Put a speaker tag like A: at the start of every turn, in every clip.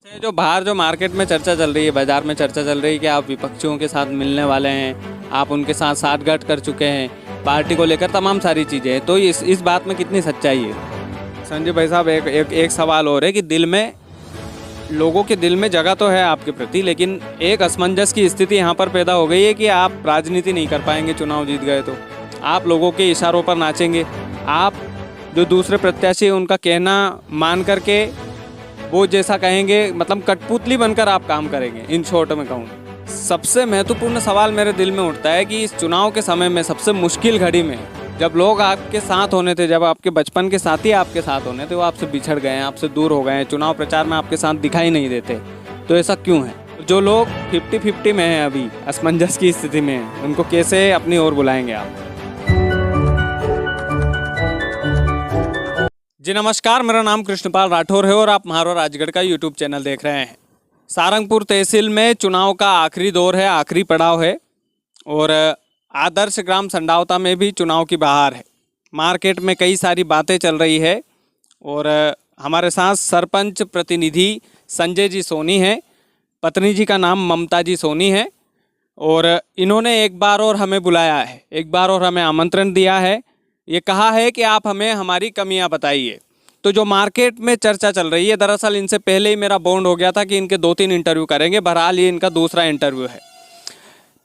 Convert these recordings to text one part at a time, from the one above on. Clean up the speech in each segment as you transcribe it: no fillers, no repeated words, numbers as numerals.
A: ये जो बाहर जो मार्केट में चर्चा चल रही है, बाजार में चर्चा चल रही है कि आप विपक्षियों के साथ मिलने वाले हैं, आप उनके साथ साठगांठ कर चुके हैं, पार्टी को लेकर तमाम सारी चीज़ें हैं, तो इस बात में कितनी सच्चाई है? संजय भाई साहब, एक सवाल और है कि दिल में, लोगों के दिल में जगह तो है आपके प्रति, लेकिन एक असमंजस की स्थिति यहाँ पर पैदा हो गई है कि आप राजनीति नहीं कर पाएंगे, चुनाव जीत गए तो आप लोगों के इशारों पर नाचेंगे। आप जो दूसरे प्रत्याशी हैं उनका कहना मान करके वो जैसा कहेंगे, मतलब कठपुतली बनकर आप काम करेंगे। इन शॉर्ट में कहूँ, सबसे महत्वपूर्ण सवाल मेरे दिल में उठता है कि इस चुनाव के समय में, सबसे मुश्किल घड़ी में, जब लोग आपके साथ होने थे, जब आपके बचपन के साथी आपके साथ होने थे, वो आपसे बिछड़ गए हैं, आपसे दूर हो गए हैं, चुनाव प्रचार में आपके साथ दिखाई नहीं देते, तो ऐसा क्यों है? जो लोग 50-50 में हैं, अभी असमंजस की स्थिति में हैं, उनको कैसे अपनी ओर बुलाएंगे आप? जी नमस्कार, मेरा नाम कृष्णपाल राठौर है और आप महारो राजगढ़ का यूट्यूब चैनल देख रहे हैं। सारंगपुर तहसील में चुनाव का आखिरी दौर है, आखिरी पड़ाव है और आदर्श ग्राम संडावता में भी चुनाव की बहार है। मार्केट में कई सारी बातें चल रही है और हमारे साथ सरपंच प्रतिनिधि संजय जी सोनी हैं, पत्नी जी का नाम ममता जी सोनी है और इन्होंने एक बार और हमें बुलाया है, एक बार और हमें आमंत्रण दिया है। ये कहा है कि आप हमें हमारी कमियां बताइए। तो जो मार्केट में चर्चा चल रही है, दरअसल इनसे पहले ही मेरा बॉन्ड हो गया था कि इनके 2-3 इंटरव्यू करेंगे, बहरहाल ये इनका दूसरा इंटरव्यू है।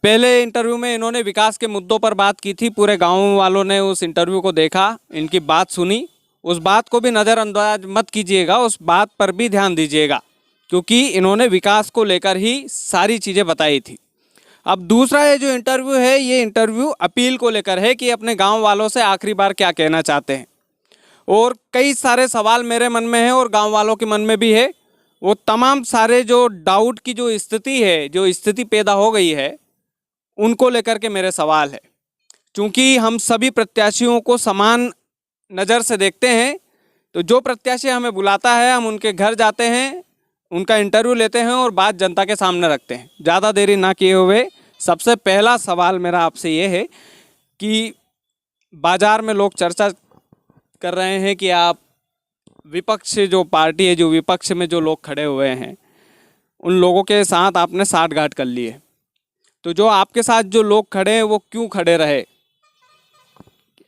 A: पहले इंटरव्यू में इन्होंने विकास के मुद्दों पर बात की थी, पूरे गाँव वालों ने उस इंटरव्यू को देखा, इनकी बात सुनी। उस बात को भी नज़रअंदाज मत कीजिएगा, उस बात पर भी ध्यान दीजिएगा, क्योंकि इन्होंने विकास को लेकर ही सारी चीज़ें बताई थी। अब दूसरा ये जो इंटरव्यू है, ये इंटरव्यू अपील को लेकर है कि अपने गांव वालों से आखिरी बार क्या कहना चाहते हैं। और कई सारे सवाल मेरे मन में है और गांव वालों के मन में भी है। वो तमाम सारे जो डाउट की जो स्थिति है, जो स्थिति पैदा हो गई है, उनको लेकर के मेरे सवाल है। चूँकि हम सभी प्रत्याशियों को समान नज़र से देखते हैं, तो जो प्रत्याशी हमें बुलाता है, हम उनके घर जाते हैं, उनका इंटरव्यू लेते हैं और बात जनता के सामने रखते हैं। ज़्यादा देरी ना किए हुए सबसे पहला सवाल मेरा आपसे ये है कि बाज़ार में लोग चर्चा कर रहे हैं कि आप विपक्ष जो पार्टी है, जो विपक्ष में जो लोग खड़े हुए हैं, उन लोगों के साथ आपने साठगांठ कर ली है। तो जो आपके साथ जो लोग खड़े हैं वो क्यों खड़े रहे,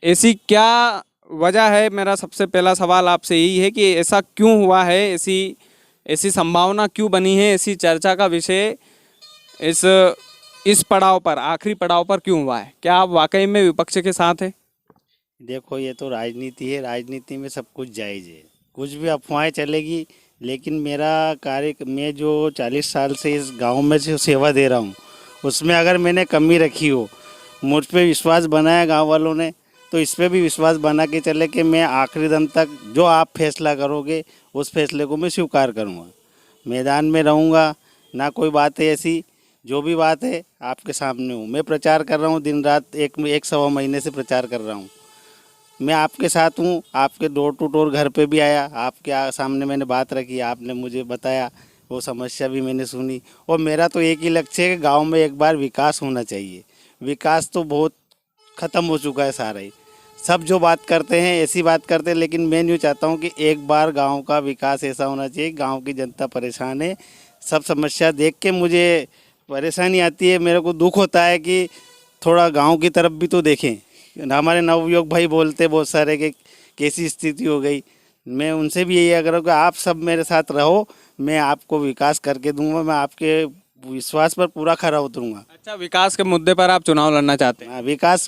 A: ऐसी क्या वजह है? मेरा सबसे पहला सवाल आपसे यही है कि ऐसा क्यों हुआ है, ऐसी संभावना क्यों बनी है, ऐसी चर्चा का विषय इस पड़ाव पर, आखिरी पड़ाव पर क्यों हुआ है? क्या आप वाकई में विपक्ष के साथ हैं?
B: देखो, ये तो राजनीति है, राजनीति में सब कुछ जायज़ है, कुछ भी अफवाहें चलेगी, लेकिन मेरा कार्य, मैं जो 40 साल से इस गांव में जो सेवा दे रहा हूँ, उसमें अगर मैंने कमी रखी हो, मुझ पे विश्वास बनाया गांव वालों ने, तो इस पे भी विश्वास बना के चले कि मैं आखिरी दम तक जो आप फैसला करोगे उस फैसले को मैं स्वीकार करूँगा, मैदान में रहूँगा। ना कोई बात है ऐसी, जो भी बात है आपके सामने हूँ। मैं प्रचार कर रहा हूँ दिन रात, एक सवा महीने से प्रचार कर रहा हूँ। मैं आपके साथ हूँ, आपके डोर टू डोर घर पे भी आया, आपके सामने मैंने बात रखी, आपने मुझे बताया, वो समस्या भी मैंने सुनी। और मेरा तो एक ही लक्ष्य है कि गांव में एक बार विकास होना चाहिए। विकास तो बहुत ख़त्म हो चुका है सारा ही, सब जो बात करते हैं ऐसी बात करते हैं, लेकिन मैं यूँ चाहता हूँ कि एक बार गांव का विकास ऐसा होना चाहिए। गांव की जनता परेशान है, सब समस्या देख के मुझे परेशानी आती है, मेरे को दुख होता है कि थोड़ा गांव की तरफ भी तो देखें। हमारे नवयुवक भाई बोलते बहुत सारे कि कैसी स्थिति हो गई। मैं उनसे भी यही आग्रह कि आप सब मेरे साथ रहो, मैं आपको विकास करके दूंगा, मैं आपके विश्वास पर पूरा खरा उतरूंगा।
A: अच्छा, विकास के मुद्दे पर आप चुनाव लड़ना चाहते हैं?
B: हाँ, विकास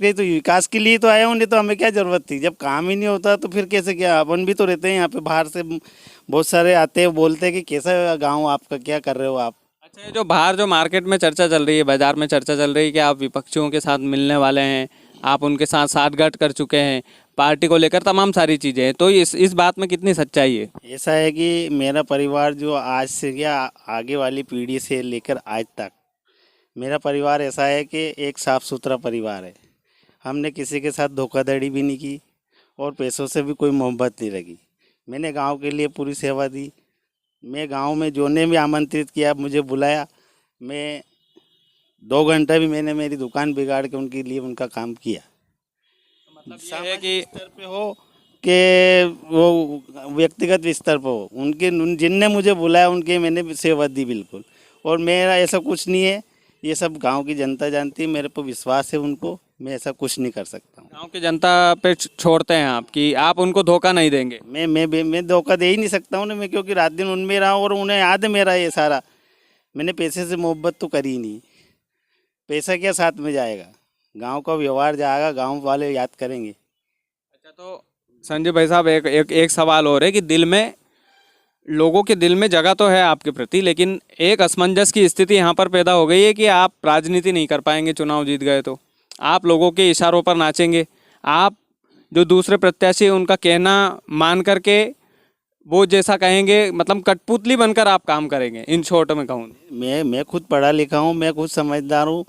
B: के लिए तो आया हूँ, नहीं तो हमें क्या ज़रूरत थी? जब काम ही नहीं होता तो फिर कैसे, क्या अपन भी तो रहते हैं यहाँ पे, बाहर से बहुत सारे आते हैं, बोलते हैं कि कैसा गाँव आपका, क्या कर रहे हो आप।
A: अच्छा, ये जो बाहर जो मार्केट में चर्चा चल रही है, बाजार में चर्चा चल रही है कि आप विपक्षियों के साथ मिलने वाले हैं, आप उनके साथ साठगांठ कर चुके हैं, पार्टी को लेकर तमाम सारी चीज़ें हैं, तो इस बात में कितनी सच्चाई है?
B: ऐसा है कि मेरा परिवार जो आज से या आगे वाली पीढ़ी से लेकर आज तक, मेरा परिवार ऐसा है कि एक साफ़ सुथरा परिवार है। हमने किसी के साथ धोखाधड़ी भी नहीं की और पैसों से भी कोई मोहब्बत नहीं रखी। मैंने गांव के लिए पूरी सेवा दी। मैं गांव में जो ने भी आमंत्रित किया, मुझे बुलाया, मैं 2 घंटा भी मैंने मेरी दुकान बिगाड़ के उनके लिए उनका काम किया।
A: मतलब ये है
B: सामाजिक
A: कि
B: स्तर पे हो सबके वो व्यक्तिगत स्तर पर हो, जिनने मुझे बुलाया उनके मैंने सेवा दी बिल्कुल। और मेरा ऐसा कुछ नहीं है, ये सब गांव की जनता जानती है, मेरे पर विश्वास है उनको, मैं ऐसा कुछ नहीं कर सकता हूँ।
A: गांव की जनता पे छोड़ते हैं आप कि आप उनको धोखा नहीं देंगे।
B: मैं धोखा दे ही नहीं सकता हूँ ना मैं, क्योंकि रात दिन उनमें रहा हूँ और उन्हें याद है मेरा ये सारा। मैंने पैसे से मोहब्बत तो करी ही नहीं, पैसा क्या साथ में जाएगा, गांव का व्यवहार जाएगा, गांव वाले याद करेंगे।
A: अच्छा, तो संजय भाई साहब, एक सवाल और है कि लोगों के दिल में जगह तो है आपके प्रति, लेकिन एक असमंजस की स्थिति यहाँ पर पैदा हो गई है कि आप राजनीति नहीं कर पाएंगे, चुनाव जीत गए तो आप लोगों के इशारों पर नाचेंगे। आप जो दूसरे प्रत्याशी हैं उनका कहना मान करके वो जैसा कहेंगे, मतलब कठपुतली बनकर आप काम करेंगे। इन शॉर्ट में कहूँ,
B: मैं खुद पढ़ा लिखा हूँ, मैं खुद समझदार हूँ,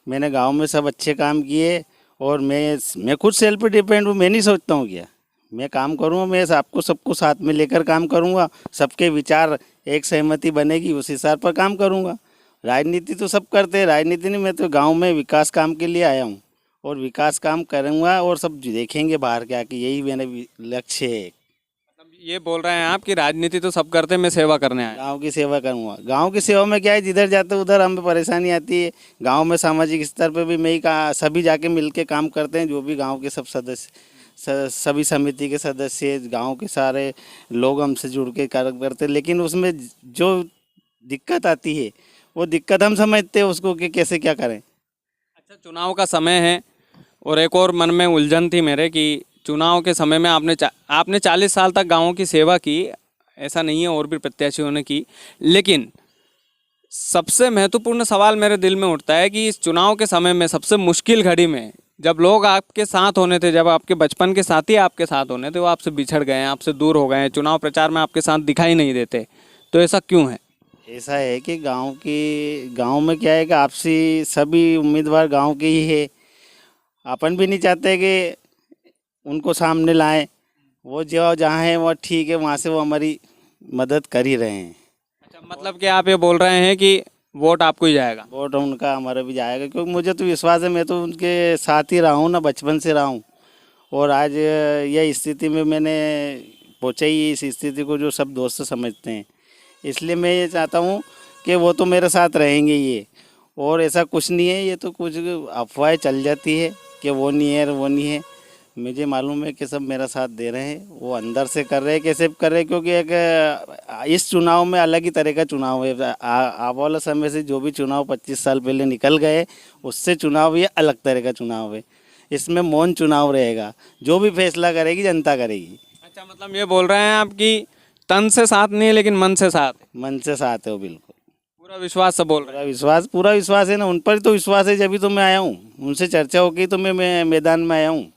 B: मैंने गांव में सब अच्छे काम किए और मैं खुद सेल्फ डिपेंड हूँ। मैं नहीं सोचता हूँ क्या मैं काम करूँगा, मैं सबको साथ में लेकर काम करूँगा, सबके विचार एक सहमति बनेगी उस हिसाब पर काम करूँगा। राजनीति तो सब करते हैं, राजनीति नहीं, मैं तो गांव में विकास काम के लिए आया हूँ और विकास काम करूँगा और सब देखेंगे बाहर के आके, यही मेरा लक्ष्य है।
A: मतलब ये बोल रहे हैं आप कि राजनीति तो सब करते हैं, मैं सेवा करने आया।
B: गांव की सेवा करूँगा। गांव की सेवा में क्या है, जिधर जाते उधर हमें परेशानी आती है। गांव में सामाजिक स्तर पे भी मैं ही सभी जाके मिल के काम करते हैं, जो भी गांव के सब सदस्य, सभी समिति के सदस्य, गांव के सारे लोग हमसे जुड़ के कार्य करते हैं। लेकिन उसमें जो दिक्कत आती है वो दिक्कत हम समझते हैं उसको कि कैसे क्या करें।
A: अच्छा, चुनाव का समय है और एक और मन में उलझन थी मेरे कि चुनाव के समय में आपने 40 साल तक गाँवों की सेवा की, ऐसा नहीं है और भी प्रत्याशियों ने की, लेकिन सबसे महत्वपूर्ण सवाल मेरे दिल में उठता है कि इस चुनाव के समय में सबसे मुश्किल घड़ी में जब लोग आपके साथ होने थे, जब आपके बचपन के साथी आपके साथ होने थे, वो आपसे बिछड़ गए हैं, आपसे दूर हो गए हैं, चुनाव प्रचार में आपके साथ दिखाई नहीं देते, तो ऐसा क्यों है?
B: ऐसा है कि गांव में क्या है कि आपसी सभी उम्मीदवार गांव के ही है। अपन भी नहीं चाहते कि उनको सामने लाएं, वो जो जहाँ है वो ठीक है, वहाँ से वो हमारी मदद कर ही रहे हैं।
A: अच्छा, मतलब कि आप ये बोल रहे हैं कि वोट आपको ही जाएगा?
B: वोट उनका हमारा भी जाएगा, क्योंकि मुझे तो विश्वास है, मैं तो उनके साथ ही रहा हूँ ना, बचपन से रहा हूँ। और आज यह स्थिति में मैंने पहुँचा ही इस स्थिति को जो सब दोस्त समझते हैं। इसलिए मैं ये चाहता हूँ कि वो तो मेरे साथ रहेंगे ये, और ऐसा कुछ नहीं है, ये तो कुछ अफवाहें चल जाती है कि वो नहीं है वो नहीं है। मुझे मालूम है कि सब मेरा साथ दे रहे हैं, वो अंदर से कर रहे हैं, कैसे कर रहे हैं, क्योंकि एक इस चुनाव में अलग ही तरह का चुनाव है। आने वाला समय से जो भी चुनाव 25 साल पहले निकल गए, उससे चुनाव ये अलग तरह का चुनाव है। इसमें मौन चुनाव रहेगा, जो भी फैसला करेगी जनता करेगी।
A: अच्छा, मतलब ये बोल रहे हैं आप कि तन से साथ नहीं है लेकिन मन से साथ है।
B: मन से साथ है वो, बिल्कुल
A: पूरा विश्वास से बोल रहे हैं।
B: पूरा विश्वास है ना, उन पर तो विश्वास है, जब भी तो मैं आया हूँ, उनसे चर्चा होगी तो मैं मैदान में आया हूँ।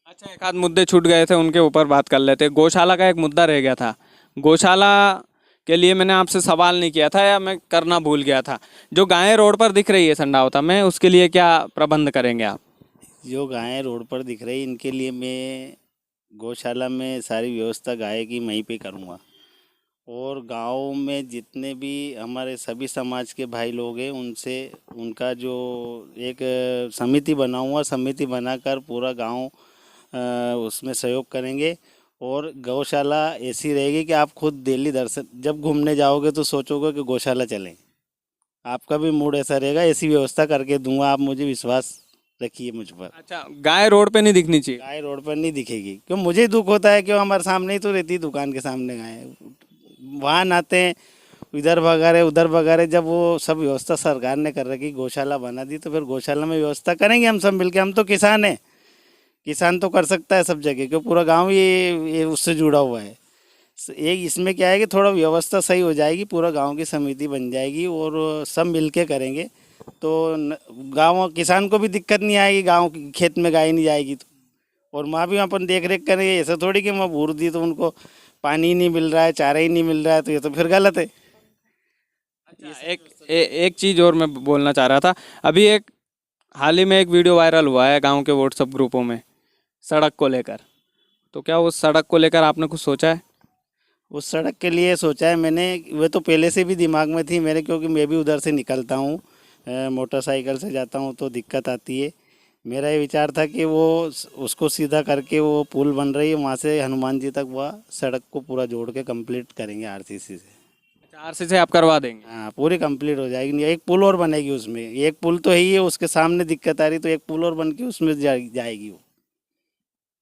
A: अच्छा, एक आध मुद्दे छूट गए थे, उनके ऊपर बात कर लेते। गौशाला का एक मुद्दा रह गया था। गौशाला के लिए मैंने आपसे सवाल नहीं किया था या मैं करना भूल गया था। जो गायें रोड पर दिख रही है संडावता में, उसके लिए क्या प्रबंध करेंगे आप?
B: जो गायें रोड पर दिख रही इनके लिए मैं गौशाला में सारी व्यवस्था गाय की वहीं पे करूँगा। और गांव में जितने भी हमारे सभी समाज के भाई लोग हैं, उनसे उनका जो एक समिति बनाऊँगा, समिति बनाकर पूरा गांव उसमें सहयोग करेंगे। और गौशाला ऐसी रहेगी कि आप खुद डेली दर्शन, जब घूमने जाओगे तो सोचोगे कि गौशाला चलें, आपका भी मूड ऐसा रहेगा। ऐसी व्यवस्था करके दूंगा, आप मुझे विश्वास रखिए मुझ पर।
A: अच्छा, गाय रोड पे नहीं दिखनी चाहिए?
B: गाय रोड पर नहीं दिखेगी, क्यों मुझे दुख होता है, क्यों हमारे सामने ही तो रहती है, दुकान के सामने गाय, वाहन आते हैं, इधर भगा रहे उधर भगा रहे। जब वो सब व्यवस्था सरकार ने कर रखी, गौशाला बना दी, तो फिर गौशाला में व्यवस्था करेंगे हम सब मिलके। हम तो किसान हैं, किसान तो कर सकता है सब जगह, क्यों पूरा गांव ये उससे जुड़ा हुआ है। एक इसमें क्या है कि थोड़ा व्यवस्था सही हो जाएगी, पूरा गांव की समिति बन जाएगी और सब मिलके करेंगे, तो गांव किसान को भी दिक्कत नहीं आएगी, गांव खेत में गाय नहीं जाएगी तो। और माँ भी अपन देख रेख करेंगे, ऐसा थोड़ी कि माँ भूर दी तो उनको पानी ही नहीं मिल रहा है, चारा ही नहीं मिल रहा है, तो ये तो फिर गलत है।
A: अच्छा, एक चीज़ और मैं बोलना चाह रहा था। अभी हाल ही में एक वीडियो वायरल हुआ है गांव के व्हाट्सएप ग्रुपों में, सड़क को लेकर। तो क्या उस सड़क को लेकर आपने कुछ सोचा है?
B: उस सड़क के लिए सोचा है मैंने, वह तो पहले से भी दिमाग में थी मेरे, क्योंकि मैं भी उधर से निकलता हूँ, मोटरसाइकिल से जाता हूँ तो दिक्कत आती है। मेरा ये विचार था कि वो उसको सीधा करके वो पुल बन रही है वहाँ से हनुमान जी तक वह सड़क को पूरा जोड़ के कंप्लीट करेंगे आरसीसी से।
A: आरसी से आप करवा देंगे?
B: हाँ, पूरी कंप्लीट हो जाएगी। एक पुल और बनेगी उसमें, एक पुल तो है ही है, उसके सामने दिक्कत आ रही तो एक पुल और बन के उसमें जाएगी वो।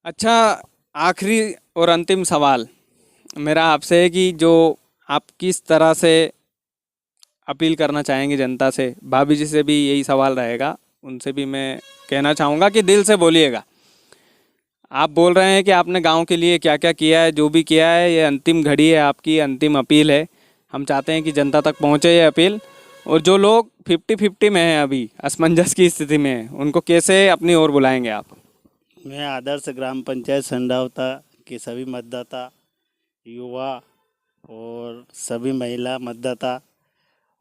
A: अच्छा, आखिरी और अंतिम सवाल मेरा आपसे है कि जो आप किस तरह से अपील करना चाहेंगे जनता से? भाभी जी से भी यही सवाल रहेगा, उनसे भी मैं कहना चाहूँगा कि दिल से बोलिएगा। आप बोल रहे हैं कि आपने गांव के लिए क्या क्या किया है, जो भी किया है ये अंतिम घड़ी है, आपकी अंतिम अपील है। हम चाहते हैं कि जनता तक पहुँचे ये अपील। और जो लोग 50-50 में हैं, अभी असमंजस की स्थिति में हैं, उनको कैसे अपनी ओर बुलाएंगे आप?
B: मैं आदर्श ग्राम पंचायत संडावता के सभी मतदाता, युवा और सभी महिला मतदाता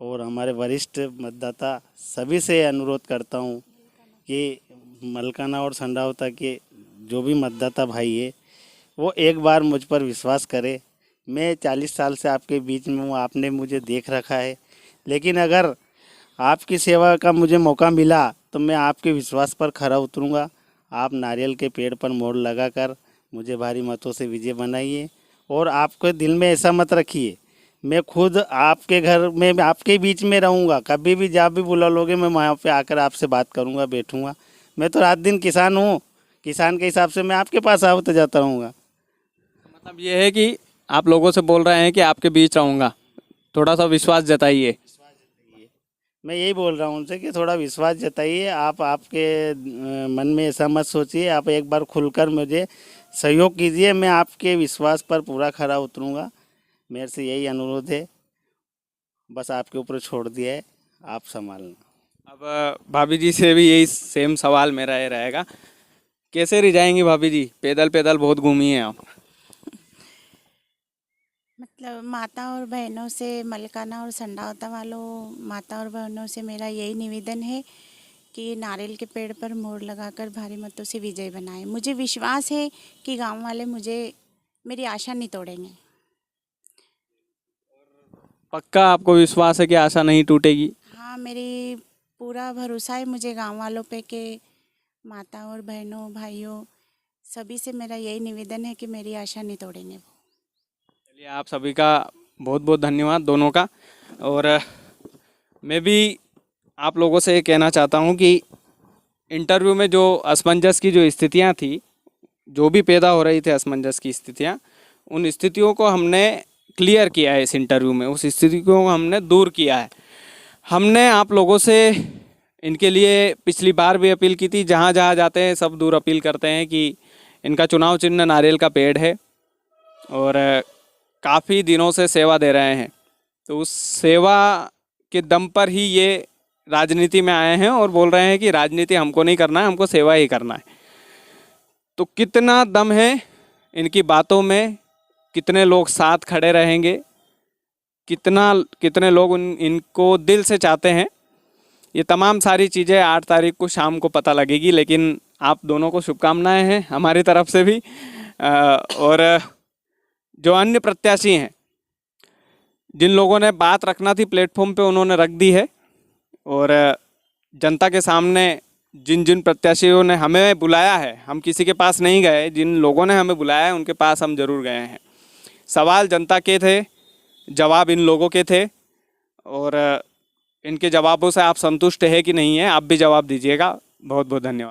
B: और हमारे वरिष्ठ मतदाता सभी से अनुरोध करता हूँ कि मलकाना और संडावता के जो भी मतदाता भाई है वो एक बार मुझ पर विश्वास करे। मैं 40 साल से आपके बीच में हूँ, आपने मुझे देख रखा है, लेकिन अगर आपकी सेवा का मुझे मौका मिला तो मैं आपके विश्वास पर खरा उतरूँगा। आप नारियल के पेड़ पर मोहर लगाकर मुझे भारी मतों से विजय बनाइए और आपके दिल में ऐसा मत रखिए मैं खुद आपके घर में आपके बीच में रहूँगा। कभी भी जब भी बुला लोगे मैं वहाँ पे आकर आपसे बात करूँगा, बैठूँगा। मैं तो रात दिन किसान हूँ, किसान के हिसाब से मैं आपके पास आता जाता रहूँगा।
A: मतलब ये है कि आप लोगों से बोल रहे हैं कि आपके बीच रहूँगा, थोड़ा सा विश्वास जताइए।
B: मैं यही बोल रहा हूँ उनसे कि थोड़ा विश्वास जताइए। आप आपके मन में ऐसा मत सोचिए, आप एक बार खुलकर मुझे सहयोग कीजिए, मैं आपके विश्वास पर पूरा खरा उतरूँगा। मेरे से यही अनुरोध है, बस आपके ऊपर छोड़ दिया है, आप संभालना।
A: अब भाभी जी से भी यही सेम सवाल मेरा ये रहेगा, कैसे रिझाएंगी भाभी जी? पैदल पैदल बहुत घूमी हैं आप।
C: मतलब माता और बहनों से, मलकाना और संडावता वालों माता और बहनों से मेरा यही निवेदन है कि नारियल के पेड़ पर मोहर लगाकर भारी मतों से विजय बनाएं। मुझे विश्वास है कि गांव वाले मुझे मेरी आशा नहीं तोड़ेंगे।
A: पक्का आपको विश्वास है कि आशा नहीं टूटेगी?
C: हाँ, मेरी पूरा भरोसा है मुझे गांव वालों पे कि माता और बहनों, भाइयों सभी से मेरा यही निवेदन है कि मेरी आशा नहीं तोड़ेंगे वो।
A: चलिए, आप सभी का बहुत बहुत धन्यवाद दोनों का। और मैं भी आप लोगों से ये कहना चाहता हूँ कि इंटरव्यू में जो असमंजस की जो स्थितियाँ थी, जो भी पैदा हो रही थी असमंजस की स्थितियाँ, उन स्थितियों को हमने क्लियर किया है इस इंटरव्यू में, उस स्थिति को हमने दूर किया है। हमने आप लोगों से इनके लिए पिछली बार भी अपील की थी, जहाँ जहाँ जाते हैं सब दूर अपील करते हैं कि इनका चुनाव चिन्ह नारियल का पेड़ है और काफ़ी दिनों से सेवा दे रहे हैं। तो उस सेवा के दम पर ही ये राजनीति में आए हैं और बोल रहे हैं कि राजनीति हमको नहीं करना है, हमको सेवा ही करना है। तो कितना दम है इनकी बातों में, कितने लोग साथ खड़े रहेंगे, कितने लोग इनको दिल से चाहते हैं, ये तमाम सारी चीज़ें 8 तारीख को शाम को पता लगेगी। लेकिन आप दोनों को शुभकामनाएं हैं हमारी तरफ से भी। और जो अन्य प्रत्याशी हैं, जिन लोगों ने बात रखना थी प्लेटफॉर्म पे, उन्होंने रख दी है। और जनता के सामने जिन जिन प्रत्याशियों ने हमें बुलाया है, हम किसी के पास नहीं गए, जिन लोगों ने हमें बुलाया है उनके पास हम ज़रूर गए हैं। सवाल जनता के थे, जवाब इन लोगों के थे, और इनके जवाबों से आप संतुष्ट है कि नहीं है, आप भी जवाब दीजिएगा। बहुत बहुत धन्यवाद।